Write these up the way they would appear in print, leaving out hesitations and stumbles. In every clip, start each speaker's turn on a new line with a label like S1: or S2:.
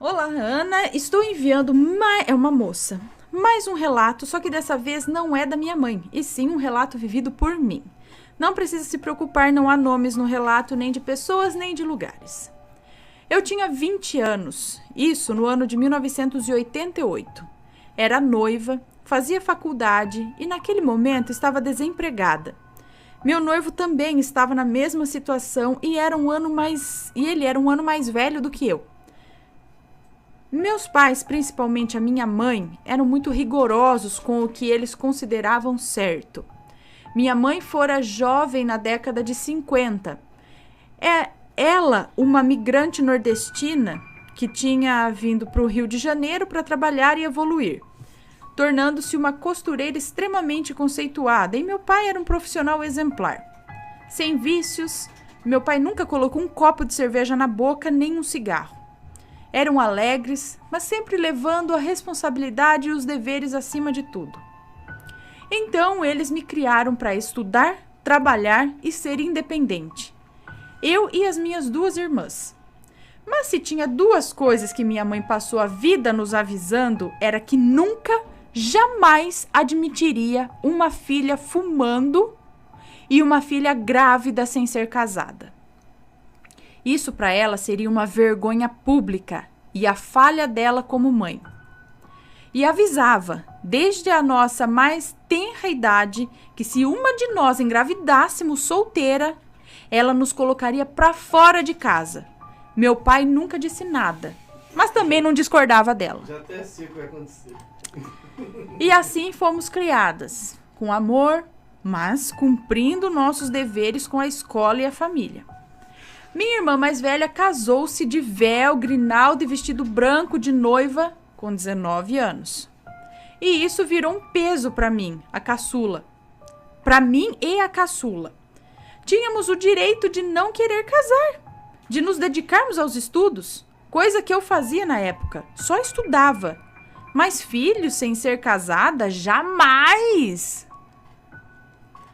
S1: Olá, Ana. Estou enviando é uma moça. Mais um relato, só que dessa vez não é da minha mãe, e sim um relato vivido por mim. Não precisa se preocupar, não há nomes no relato, nem de pessoas, nem de lugares. Eu tinha 20 anos, isso no ano de 1988. Era noiva, fazia faculdade e naquele momento estava desempregada. Meu noivo também estava na mesma situação e ele era um ano mais velho do que eu. Meus pais, principalmente a minha mãe, eram muito rigorosos com o que eles consideravam certo. Minha mãe fora jovem na década de 50. Ela, uma migrante nordestina que tinha vindo para o Rio de Janeiro para trabalhar e evoluir, tornando-se uma costureira extremamente conceituada, e meu pai era um profissional exemplar. Sem vícios, meu pai nunca colocou um copo de cerveja na boca nem um cigarro. Eram alegres, mas sempre levando a responsabilidade e os deveres acima de tudo. Então, eles me criaram para estudar, trabalhar e ser independente. Eu e as minhas duas irmãs. Mas se tinha duas coisas que minha mãe passou a vida nos avisando, era que nunca, jamais admitiria uma filha fumando e uma filha grávida sem ser casada. Isso para ela seria uma vergonha pública e a falha dela como mãe. E avisava, desde a nossa mais tenra idade, que se uma de nós engravidássemos solteira, ela nos colocaria para fora de casa. Meu pai nunca disse nada, mas também não discordava dela.
S2: Já até sei o que vai acontecer.
S1: E assim fomos criadas, com amor, mas cumprindo nossos deveres com a escola e a família. Minha irmã mais velha casou-se de véu, grinalda e vestido branco de noiva com 19 anos. E isso virou um peso para mim, a caçula. Para mim e a caçula. Tínhamos o direito de não querer casar, de nos dedicarmos aos estudos, coisa que eu fazia na época, só estudava. Mas filhos sem ser casada, jamais!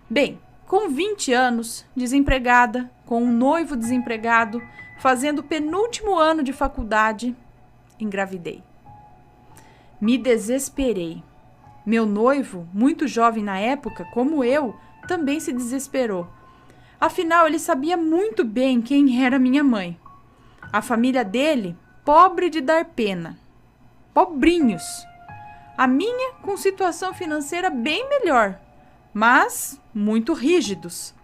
S1: Bem, com 20 anos, desempregada, com um noivo desempregado, fazendo o penúltimo ano de faculdade, engravidei. Me desesperei. Meu noivo, muito jovem na época, como eu, também se desesperou. Afinal, ele sabia muito bem quem era minha mãe. A família dele, pobre de dar pena. Pobrinhos. A minha, com situação financeira bem melhor, mas muito rígidos.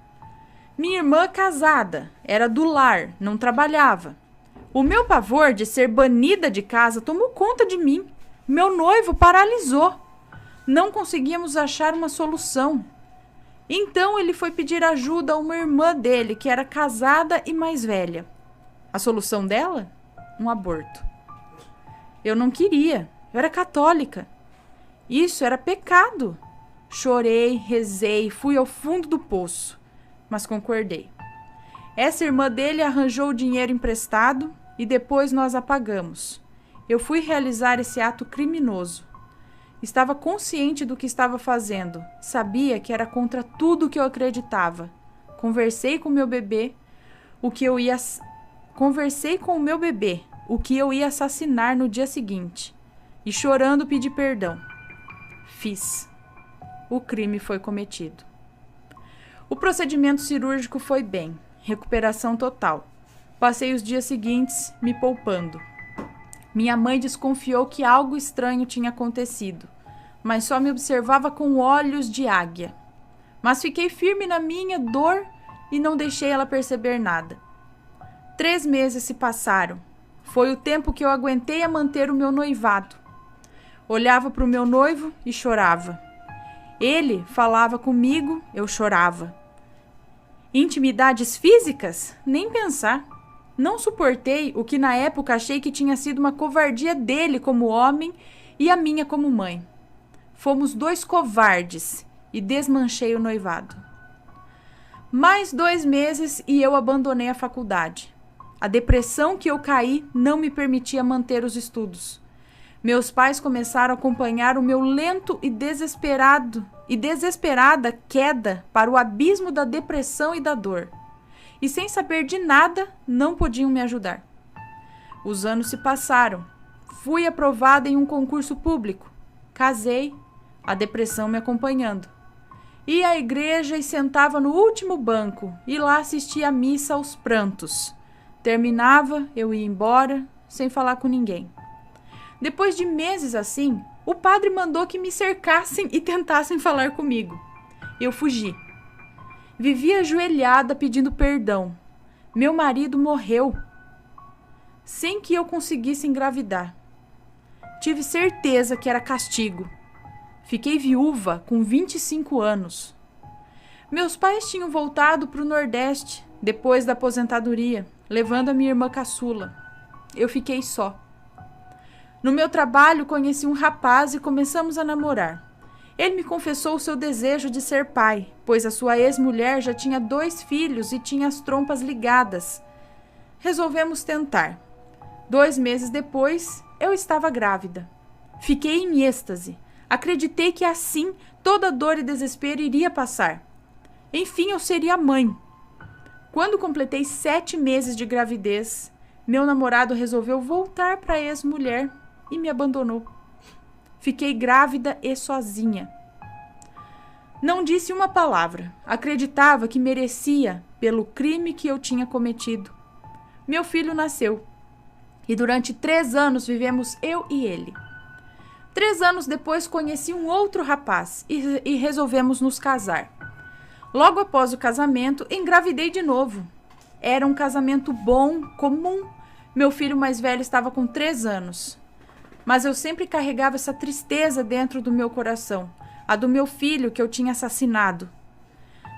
S1: Minha irmã casada, era do lar, não trabalhava. O meu pavor de ser banida de casa tomou conta de mim. Meu noivo paralisou. Não conseguíamos achar uma solução. Então ele foi pedir ajuda a uma irmã dele, que era casada e mais velha. A solução dela? Um aborto. Eu não queria, eu era católica. Isso era pecado. Chorei, rezei, fui ao fundo do poço, mas concordei. Essa irmã dele arranjou o dinheiro emprestado e depois nós a pagamos. Eu fui realizar esse ato criminoso. Estava consciente do que estava fazendo, sabia que era contra tudo que eu acreditava. Conversei com o meu bebê, o que eu ia assassinar no dia seguinte, e chorando pedi perdão. Fiz. O crime foi cometido. O procedimento cirúrgico foi bem, recuperação total. Passei os dias seguintes me poupando. Minha mãe desconfiou que algo estranho tinha acontecido, mas só me observava com olhos de águia. Mas fiquei firme na minha dor e não deixei ela perceber nada. 3 meses se passaram. Foi o tempo que eu aguentei a manter o meu noivado. Olhava para o meu noivo e chorava. Ele falava comigo, eu chorava. Intimidades físicas? Nem pensar. Não suportei o que na época achei que tinha sido uma covardia dele como homem e a minha como mãe. Fomos 2 covardes e desmanchei o noivado. Mais 2 meses e eu abandonei a faculdade. A depressão que eu caí não me permitia manter os estudos. Meus pais começaram a acompanhar o meu lento e desesperada queda para o abismo da depressão e da dor. E sem saber de nada, não podiam me ajudar. Os anos se passaram Fui aprovada em um concurso público. Casei, a depressão me acompanhando. Ia à igreja e sentava no último banco, e lá assistia a missa aos prantos. Terminava, eu ia embora, sem falar com ninguém. Depois de meses assim, o padre mandou que me cercassem e tentassem falar comigo. Eu fugi. Vivia ajoelhada pedindo perdão. Meu marido morreu sem que eu conseguisse engravidar. Tive certeza que era castigo. Fiquei viúva com 25 anos. Meus pais tinham voltado para o Nordeste depois da aposentadoria, levando a minha irmã caçula. Eu fiquei só. No meu trabalho, conheci um rapaz e começamos a namorar. Ele me confessou o seu desejo de ser pai, pois a sua ex-mulher já tinha 2 filhos e tinha as trompas ligadas. Resolvemos tentar. 2 meses depois, eu estava grávida. Fiquei em êxtase. Acreditei que assim toda dor e desespero iria passar. Enfim, eu seria mãe. Quando completei 7 meses de gravidez, meu namorado resolveu voltar para a ex-mulher e me abandonou. Fiquei grávida e sozinha. Não disse uma palavra. Acreditava que merecia pelo crime que eu tinha cometido. Meu filho nasceu. E durante 3 anos vivemos eu e ele. 3 anos depois conheci um outro rapaz e resolvemos nos casar. Logo após o casamento, engravidei de novo. Era um casamento bom, comum. Meu filho mais velho estava com 3 anos. Mas eu sempre carregava essa tristeza dentro do meu coração, a do meu filho que eu tinha assassinado.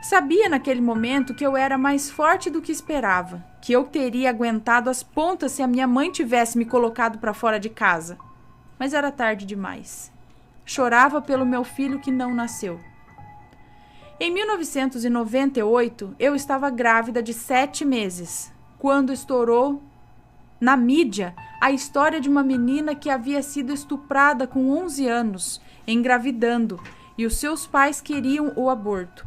S1: Sabia naquele momento que eu era mais forte do que esperava, que eu teria aguentado as pontas se a minha mãe tivesse me colocado para fora de casa. Mas era tarde demais. Chorava pelo meu filho que não nasceu. Em 1998, eu estava grávida de 7 meses, quando estourou na mídia a história de uma menina que havia sido estuprada com 11 anos, engravidando, e os seus pais queriam o aborto.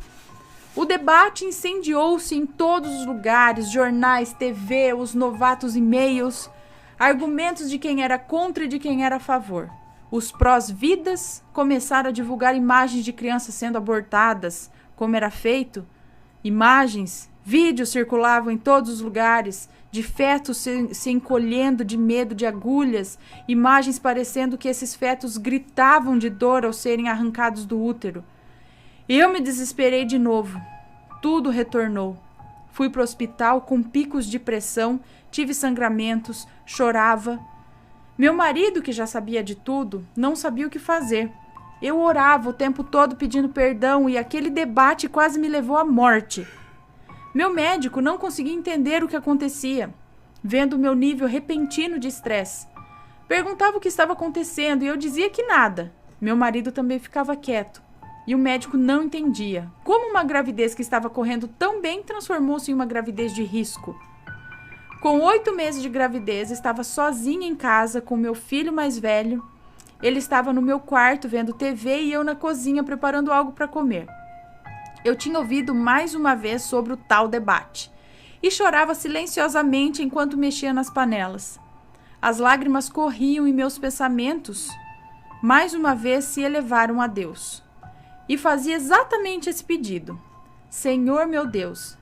S1: O debate incendiou-se em todos os lugares, jornais, TV, os novatos e-mails, argumentos de quem era contra e de quem era a favor. Os prós-vidas começaram a divulgar imagens de crianças sendo abortadas, como era feito. Imagens, vídeos circulavam em todos os lugares, de fetos se encolhendo de medo de agulhas, imagens parecendo que esses fetos gritavam de dor ao serem arrancados do útero. Eu me desesperei de novo. Tudo retornou. Fui para o hospital com picos de pressão, tive sangramentos, chorava. Meu marido, que já sabia de tudo, não sabia o que fazer. Eu orava o tempo todo pedindo perdão e aquele debate quase me levou à morte. Meu médico não conseguia entender o que acontecia, vendo o meu nível repentino de estresse. Perguntava o que estava acontecendo e eu dizia que nada. Meu marido também ficava quieto. E o médico não entendia. Como uma gravidez que estava correndo tão bem transformou-se em uma gravidez de risco? Com 8 meses de gravidez, estava sozinha em casa com meu filho mais velho. Ele estava no meu quarto vendo TV e eu na cozinha preparando algo para comer. Eu tinha ouvido mais uma vez sobre o tal debate e chorava silenciosamente enquanto mexia nas panelas. As lágrimas corriam e meus pensamentos, mais uma vez, se elevaram a Deus. E fazia exatamente esse pedido. Senhor meu Deus,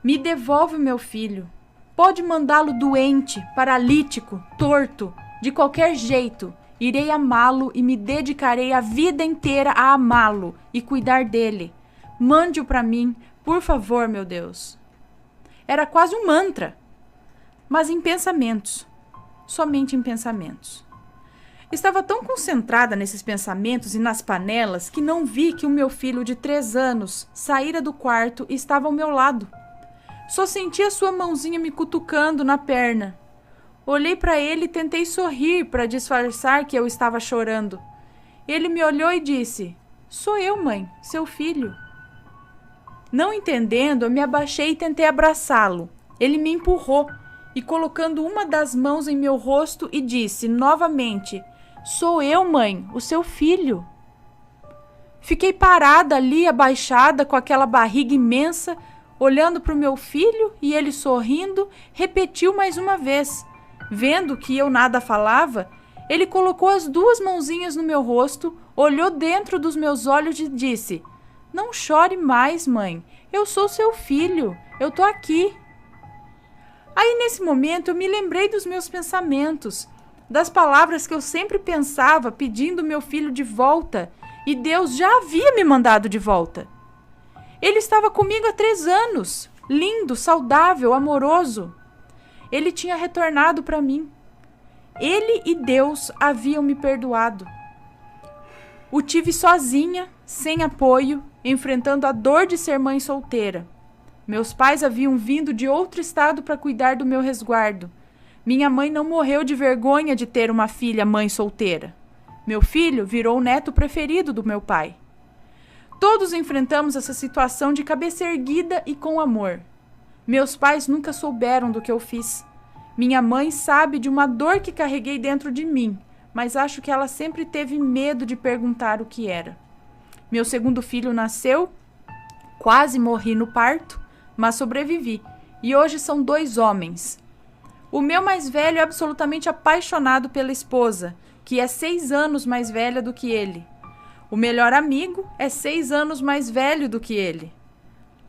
S1: me devolve o meu filho. Pode mandá-lo doente, paralítico, torto, de qualquer jeito. Irei amá-lo e me dedicarei a vida inteira a amá-lo e cuidar dele. Mande-o para mim, por favor, meu Deus. Era quase um mantra, mas em pensamentos, somente em pensamentos. Estava tão concentrada nesses pensamentos e nas panelas que não vi que o meu filho de 3 anos saíra do quarto e estava ao meu lado. Só senti a sua mãozinha me cutucando na perna. Olhei para ele e tentei sorrir para disfarçar que eu estava chorando. Ele me olhou e disse: "Sou eu, mãe, seu filho." Não entendendo, eu me abaixei e tentei abraçá-lo. Ele me empurrou e colocando uma das mãos em meu rosto e disse novamente: "Sou eu, mãe, o seu filho." Fiquei parada ali, abaixada, com aquela barriga imensa, olhando para o meu filho e ele sorrindo, repetiu mais uma vez. Vendo que eu nada falava, Ele colocou as 2 mãozinhas no meu rosto, olhou dentro dos meus olhos e disse: "Não chore mais, mãe. Eu sou seu filho. Eu tô aqui." Aí, nesse momento, eu me lembrei dos meus pensamentos, das palavras que eu sempre pensava pedindo meu filho de volta, e Deus já havia me mandado de volta. Ele estava comigo há 3 anos, lindo, saudável, amoroso. Ele tinha retornado para mim. Ele e Deus haviam me perdoado. O tive sozinha, sem apoio, enfrentando a dor de ser mãe solteira. Meus pais haviam vindo de outro estado para cuidar do meu resguardo. Minha mãe não morreu de vergonha de ter uma filha mãe solteira. Meu filho virou o neto preferido do meu pai. Todos enfrentamos essa situação de cabeça erguida e com amor. Meus pais nunca souberam do que eu fiz. Minha mãe sabe de uma dor que carreguei dentro de mim, mas acho que ela sempre teve medo de perguntar o que era. Meu segundo filho nasceu, quase morri no parto, mas sobrevivi, e hoje são 2 homens. O meu mais velho é absolutamente apaixonado pela esposa, que é 6 anos mais velha do que ele. O melhor amigo é 6 anos mais velho do que ele.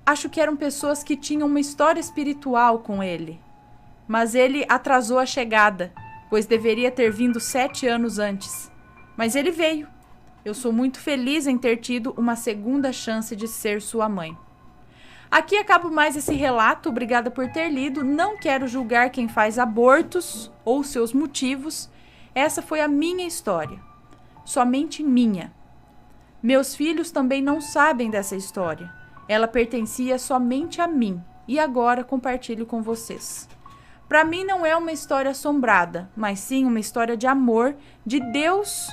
S1: Acho que eram pessoas que tinham uma história espiritual com ele. Mas ele atrasou a chegada, pois deveria ter vindo 7 anos antes. Mas ele veio. Eu sou muito feliz em ter tido uma segunda chance de ser sua mãe. Aqui acabo mais esse relato, obrigada por ter lido. Não quero julgar quem faz abortos ou seus motivos. Essa foi a minha história, somente minha. Meus filhos também não sabem dessa história. Ela pertencia somente a mim e agora compartilho com vocês. Para mim não é uma história assombrada, mas sim uma história de amor de Deus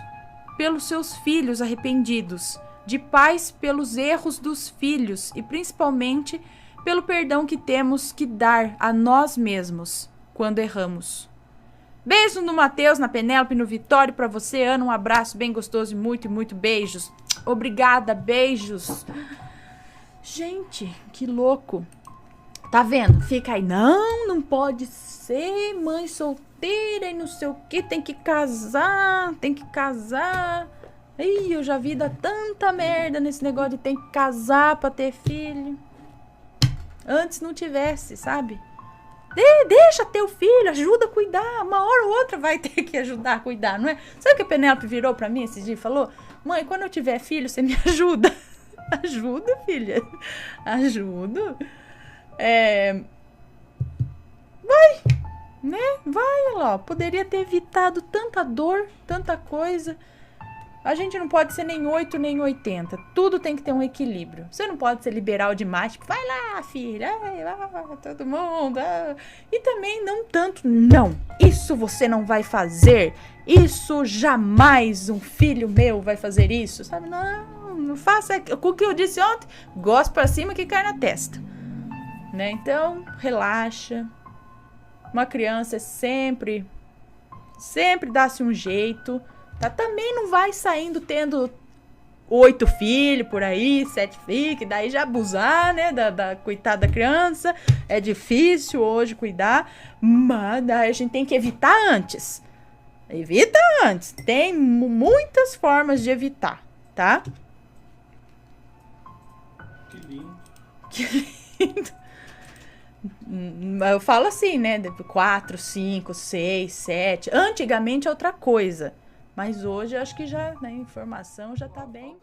S1: pelos seus filhos arrependidos, de pais pelos erros dos filhos e principalmente pelo perdão que temos que dar a nós mesmos quando erramos. Beijo no Matheus, na Penélope, no Vitório, para você, Ana, um abraço bem gostoso e muito beijos. Obrigada, beijos. Gente, que louco. Tá vendo? Fica aí, não pode ser mãe solteira e não sei o que, tem que casar. Ih, eu já vi dar tanta merda nesse negócio de tem que casar pra ter filho. Antes não tivesse, sabe? Deixa ter o filho, ajuda a cuidar. Uma hora ou outra vai ter que ajudar a cuidar, não é? Sabe o que a Penélope virou pra mim esse dia e falou? Mãe, quando eu tiver filho, você me ajuda. Ajuda, filha. Ajudo. Vai, né? Vai, ó. Poderia ter evitado tanta dor, tanta coisa. A gente não pode ser nem 8 nem 80. Tudo tem que ter um equilíbrio. Você não pode ser liberal demais. Tipo, vai lá, filha. Vai, todo mundo. E também não tanto. Não, isso você não vai fazer. Isso jamais um filho meu vai fazer isso. Sabe? Não faça o que eu disse ontem. Gosto pra cima que cai na testa. Né? Então, relaxa. Uma criança sempre dá-se um jeito. Tá? Também não vai saindo tendo 8 filhos por aí, 7 filhos, que daí já abusar, né, da coitada da criança. É difícil hoje cuidar, mas daí a gente tem que evitar antes. Evita antes. Tem muitas formas de evitar, tá?
S2: Que lindo.
S1: Que lindo. Eu falo assim, né, 4, 5, 6, 7. Antigamente é outra coisa. Mas hoje eu acho que já, né, a informação já tá bem.